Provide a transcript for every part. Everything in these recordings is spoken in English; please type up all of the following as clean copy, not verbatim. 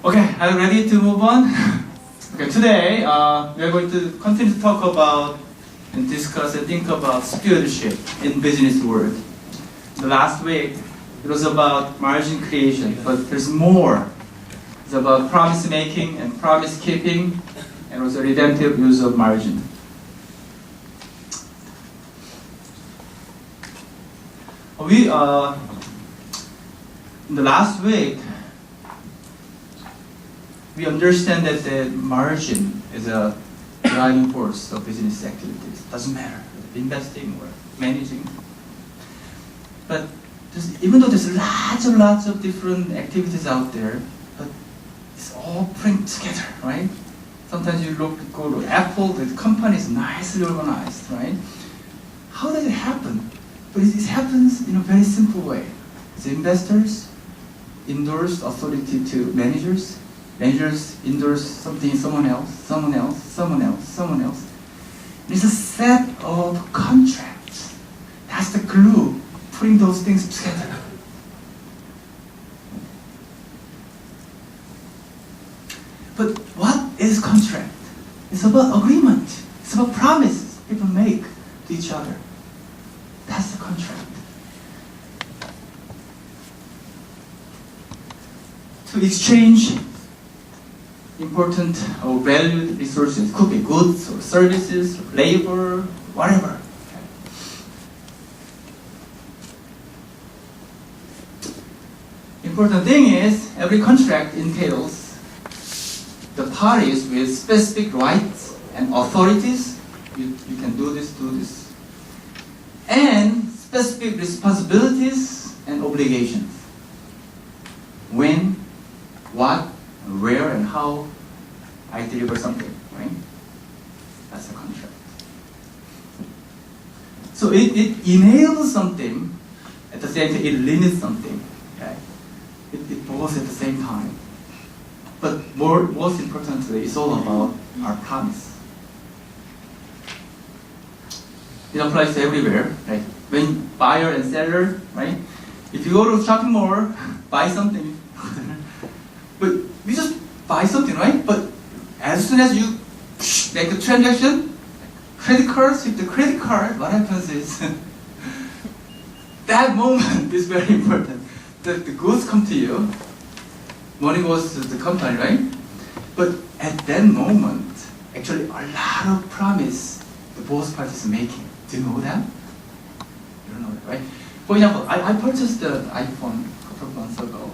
Okay, are you ready to move on? Okay, today we are going to continue to talk about and discuss and think about stewardship in business world. The last week it was about margin creation, but there's more. It's about promise making and promise keeping, and also redemptive use of margin. We in the last week we understand that the margin is a driving force of business activities. Doesn't matter, investing or managing. But even though there's lots of different activities out there, but it's all put together, right? Sometimes you go to Apple, the company is nicely organized, right? How does it happen? But it happens in a very simple way. The investors endorse authority to managers. Managers endorse something, someone else. It's a set of contracts. That's the glue, putting those things together. But what is contract? It's about agreement. It's about promises people make to each other. That's the contract. To exchange important or valued resources. Could be goods or services, or labor, whatever. Important thing is every contract entails the parties with specific rights and authorities. You can do this, and specific responsibilities and obligations. When, what, where, and how I deliver something, right? That's a contract. So it enables something, at the same time it limits something, okay? It both at the same time. But most importantly, it's all about our promise. It applies to everywhere, right? When buyer and seller, right? If you go to a shopping mall, buy something, but we just buy something, right? But as soon as you make a transaction, credit card, with the credit card, what happens is, that moment is very important. The goods come to you, money goes to the company, right? But at that moment, actually a lot of promise the both parties are making. Do you know that? You don't know that, right? For example, I purchased the iPhone a couple of months ago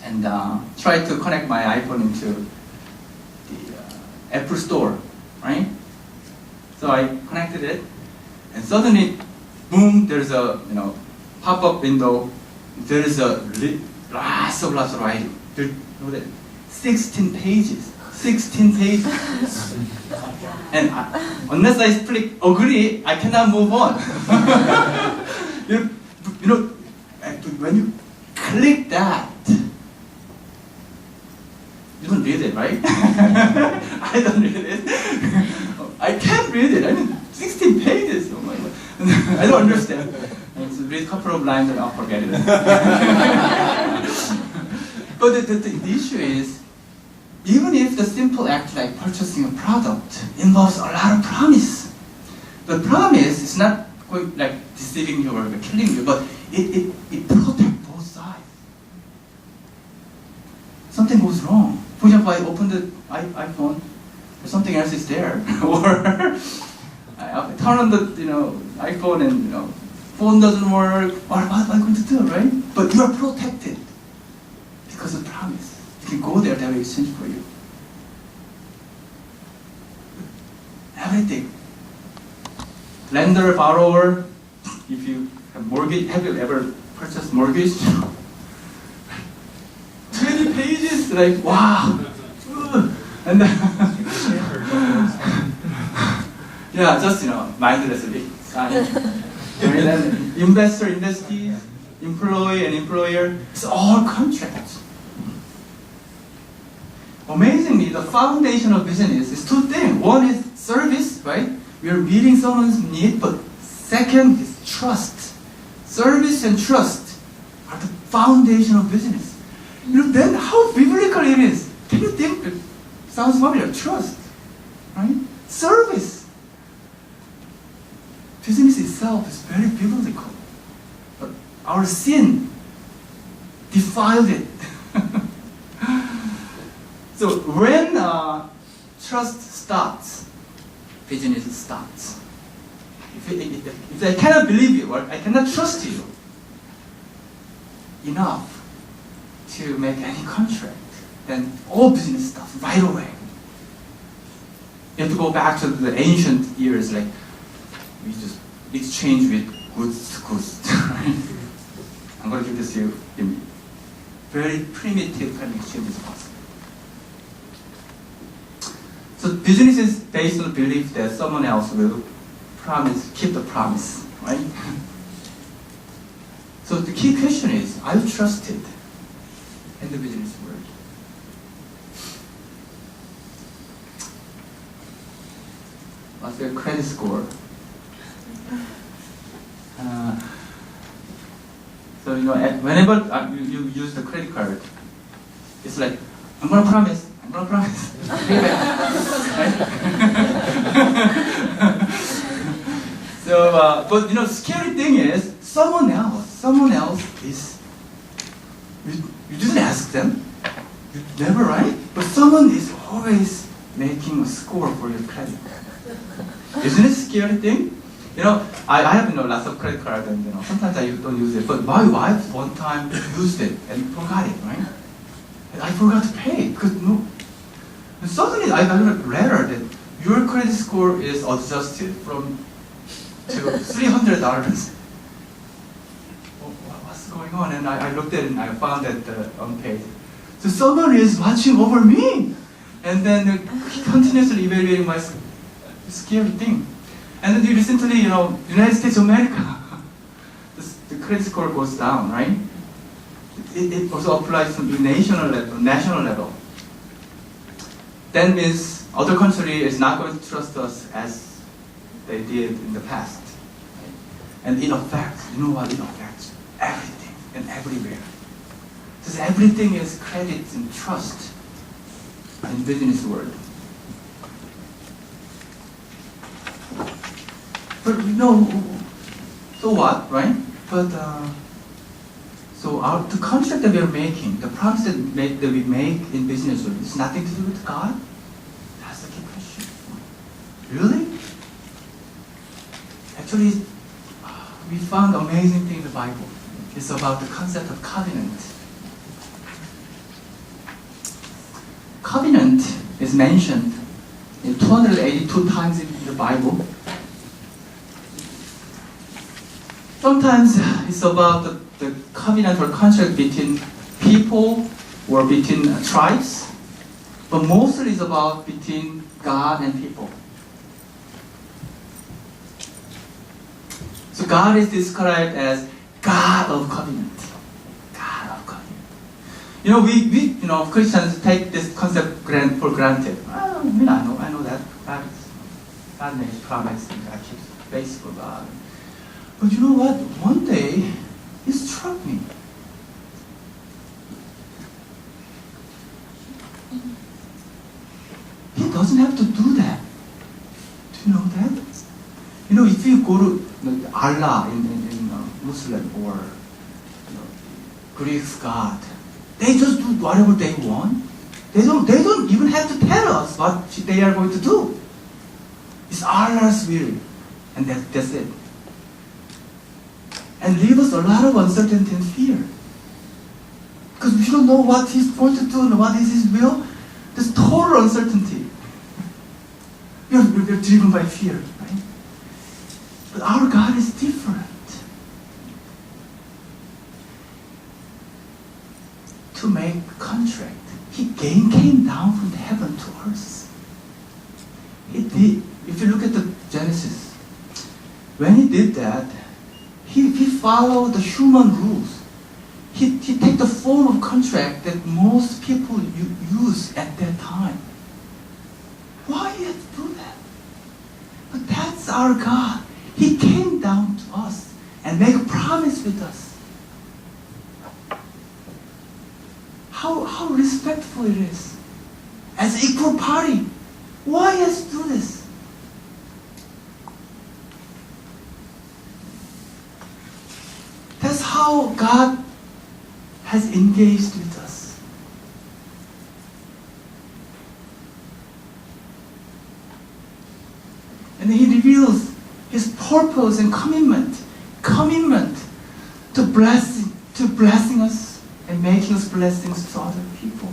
and tried to connect my iPhone into the Apple Store, right? So I connected it, and suddenly, boom! There's a pop-up window. There is a lots of writing. There, you know that 16 pages. 16 pages. And unless I click agree, I cannot move on. you know, when you click that, you don't read it, right? I don't read it. I can't read it. I mean, 16 pages. Oh my God. I don't understand. So read a couple of lines and I'll forget it. But the issue is, even if the simple act like purchasing a product involves a lot of promise, the promise is not going like deceiving you or killing you, but it protects both sides. Something goes wrong. For example, I open the iPhone, something else is there, or I turn on the iPhone and phone doesn't work. What am I going to do, right? But you are protected because of promise. You can go there, they will exchange for you. Everything. Lender, borrower. If you have mortgage, have you ever purchased mortgage? 20 pages, like wow. And then yeah, just mindlessly signing. And then investor, investees, employee and employer, it's all contracts. Amazingly, the foundation of business is two things. One is service, right? We are meeting someone's need, but second is trust. Service and trust are the foundation of business. Then how biblical it is. Can you think? It sounds familiar. Trust, right? Service. Business itself is very biblical, but our sin defiled it. So when trust starts, business starts. If I cannot believe you, or I cannot trust you enough to make any contract, then all business starts right away. You have to go back to the ancient years, like we just exchange with goods to goods. I'm going to give this to you in very primitive kind of exchange is possible. So business is based on the belief that someone else will keep the promise, right? So the key question is, are you trusted in the business world? What's your credit score? So whenever you use the credit card, it's like, I'm gonna promise. Right? So, but scary thing is, someone else is, you didn't ask them, you never, right? But someone is always making a score for your credit. Isn't it a scary thing? I have lots of credit cards, and sometimes I don't use it. But my wife one time used it and forgot it, right? And I forgot to pay because no. And suddenly I got a letter that your credit score is adjusted to $300. What's going on? And I looked at it and I found that unpaid. So someone is watching over me, and then continuously evaluating my scary thing. And then recently, United States of America, the credit score goes down, right? It also applies to the national level. That means other country is not going to trust us as they did in the past. Right? And it affects, it affects everything and everywhere. Because everything is credit and trust in business world. But so what, right? But so the contract that we are making, the promise that we make in business world, is nothing to do with God? That's the key question. Really? Actually, we found an amazing thing in the Bible. It's about the concept of covenant. Covenant is mentioned in 282 times in the Bible. Sometimes it's about the covenant or contract between people or between tribes, but mostly it's about between God and people. So God is described as God of covenant. God of covenant. We Christians take this concept for granted. I know that God makes promises and God keeps faithful God. But you know what? One day, it struck me. He doesn't have to do that. Do you know that? If you go to Allah in Muslim or Greek God, they just do whatever they want. They don't even have to tell us what they are going to do. It's Allah's will, and that's it. And leave us a lot of uncertainty and fear. Because we don't know what He's going to do and what is His will. There's total uncertainty. We're driven by fear, right? But our God is different. To make a contract, He came down from heaven to earth. He did. If you look at the Genesis, when He did that, He followed the human rules. He take the form of contract that most people use at that time. Why he had to do that? But that's our God. He came down to us and made a promise with us. How respectful it is. As an equal party. Why he has to do this? That's how God has engaged with us. And he reveals his purpose and commitment to blessing us and making us blessings to other people.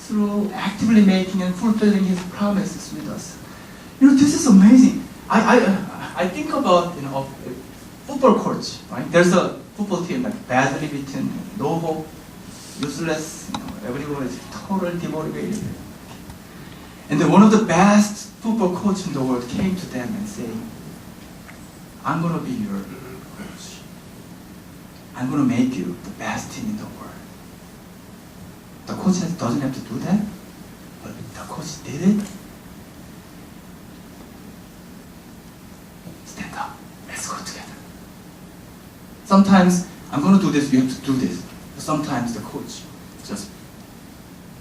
Through actively making and fulfilling his promises with us. This is amazing. I think about a football coach, right? There's a football team like badly beaten, no hope, useless. Everyone is totally demotivated. And then one of the best football coaches in the world came to them and said, "I'm going to be your coach. I'm going to make you the best team in the world." The coach doesn't have to do that, but the coach did it. Stand up. Let's go together. Sometimes I'm going to do this, you have to do this. But sometimes the coach just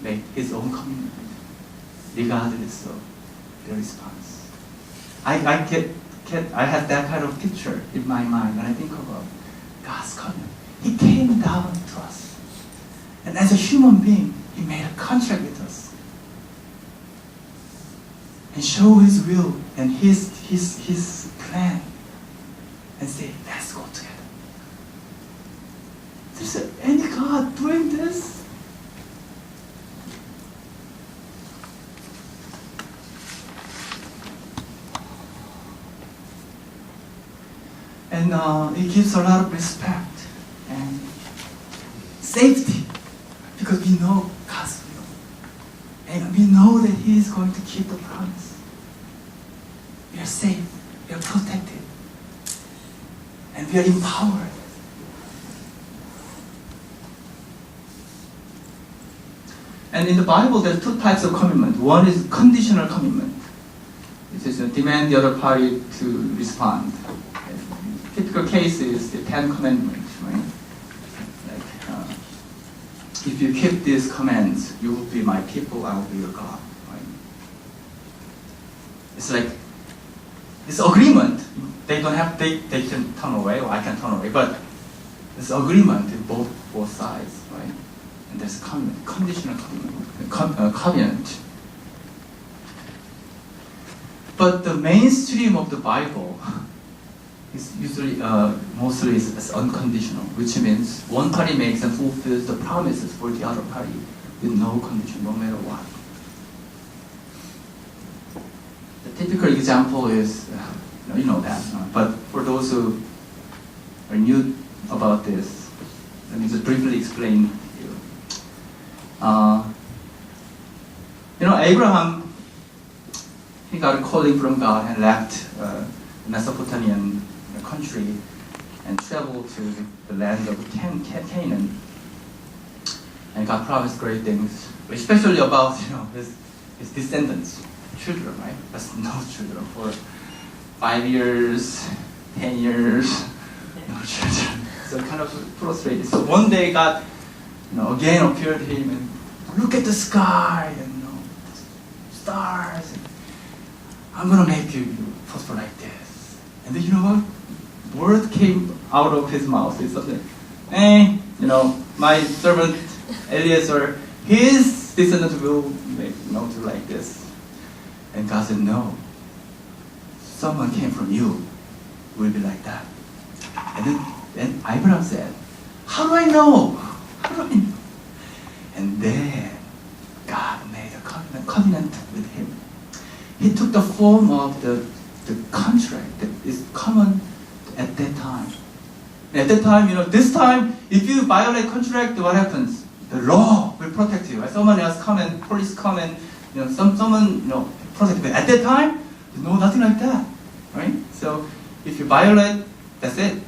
make his own commitment regardless of the response. I have that kind of picture in my mind when I think about God's covenant. He came down to us. And as a human being, he made a contract with us. And show his will and his plan. And say, let's go together. Is there any God doing this? And it gives a lot of respect and safety. Because we know God's will. And we know that he is going to keep the promise. We are safe. We are protected. And we are empowered. And in the Bible, there are two types of commitment. One is conditional commitment. It is demand the other party to respond. A typical case is the Ten Commandments, right? If you keep these commands, you will be my people, I will be your God. Right? It's like this agreement. They can turn away, or I can turn away, but it's agreement in both sides, right? And there's commitment, conditional commitment, covenant. But the mainstream of the Bible is usually, mostly is unconditional, which means one party makes and fulfills the promises for the other party with no condition, no matter what. The typical example is, you know that, but for those who are new about this, let me just briefly explain to you. Abraham, he got a calling from God and left Mesopotamian country and traveled to the land of Canaan. And God promised great things, especially about his descendants, children, right? That's no children for 5 years, 10 years, no children. So kind of frustrated. So one day God, again appeared to him and look at the sky and stars. And I'm gonna make you prosper like this. And then you know what? Word came out of his mouth. It's something. My servant Eliezer, his descendants will do like this. And God said, no. Someone came from you will be like that. And then Abraham said, how do I know? How do I know? And then God made a covenant with him. He took the form of the contract that is common at that time. At that time, this time, if you violate contract, what happens? The law will protect you. Someone else come and police come and someone protect you. At that time, no, nothing like that, right? So if you violate, that's it.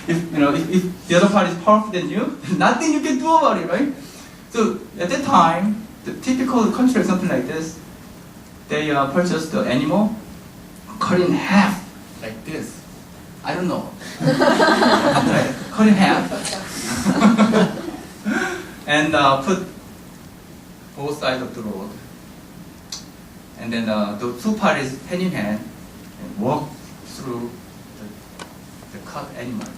if the other party is powerful than you, nothing you can do about it, right? So at that time, the typical contract something like this. They purchased the animal, cut in half like this. I don't know. cut in half, and put both sides of the road. And then the two parties hand in hand and walk through the cut animal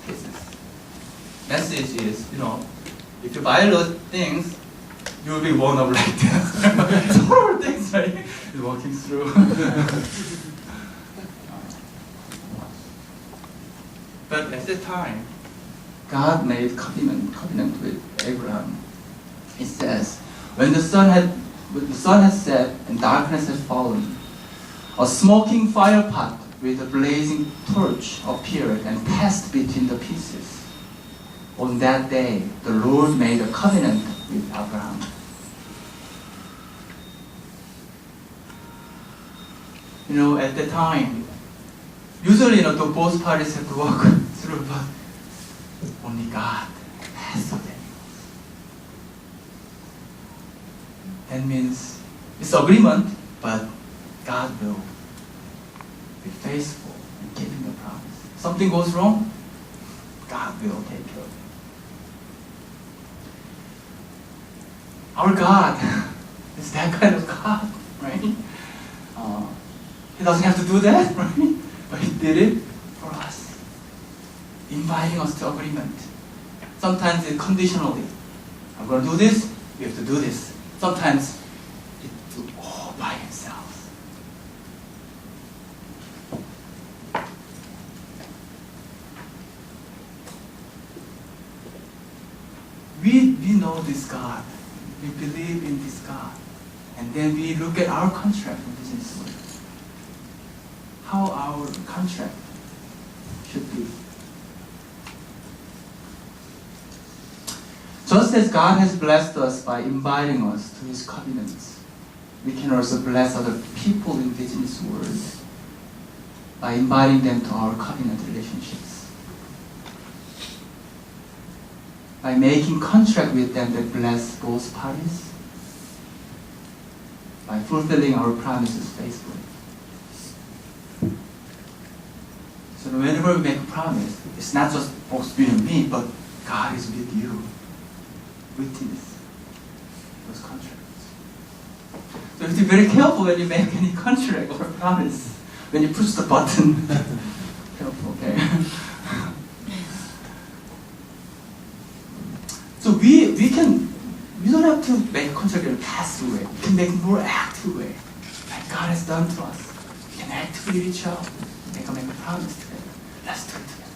pieces. Message is, if you buy those things, you will be one of like that. It's horrible things, right? You're walking through. But at the time, God made covenant with Abraham. It says, when the sun had set and darkness had fallen, a smoking fire pot with a blazing torch appeared and passed between the pieces. On that day, the Lord made a covenant with Abraham. At the time, usually, both parties have to walk through, but only God has the day. That means it's agreement, but God will be faithful in keeping the promise. Something goes wrong, God will take care of it. Our God is that kind of God, right? He doesn't have to do that, right? But He did it for us, inviting us to agreement. Sometimes it's conditionally. I'm going to do this, you have to do this. Sometimes it's all by Himself. We know this God. We believe in this God. And then we look at our contract in business world. How our contract should be. Just as God has blessed us by inviting us to His covenants, we can also bless other people in business world by inviting them to our covenant relationships. By making contract with them that bless both parties, by fulfilling our promises faithfully. So whenever we make a promise, it's not just both you and me, but God is with you. Witness those contracts. So you have to be very careful when you make any contract or promise. When you push the button, careful, okay? So we don't have to make a contract in a passive way. We can make a more active way, like God has done to us. We can actively reach out, make a promise together. Let's do it together.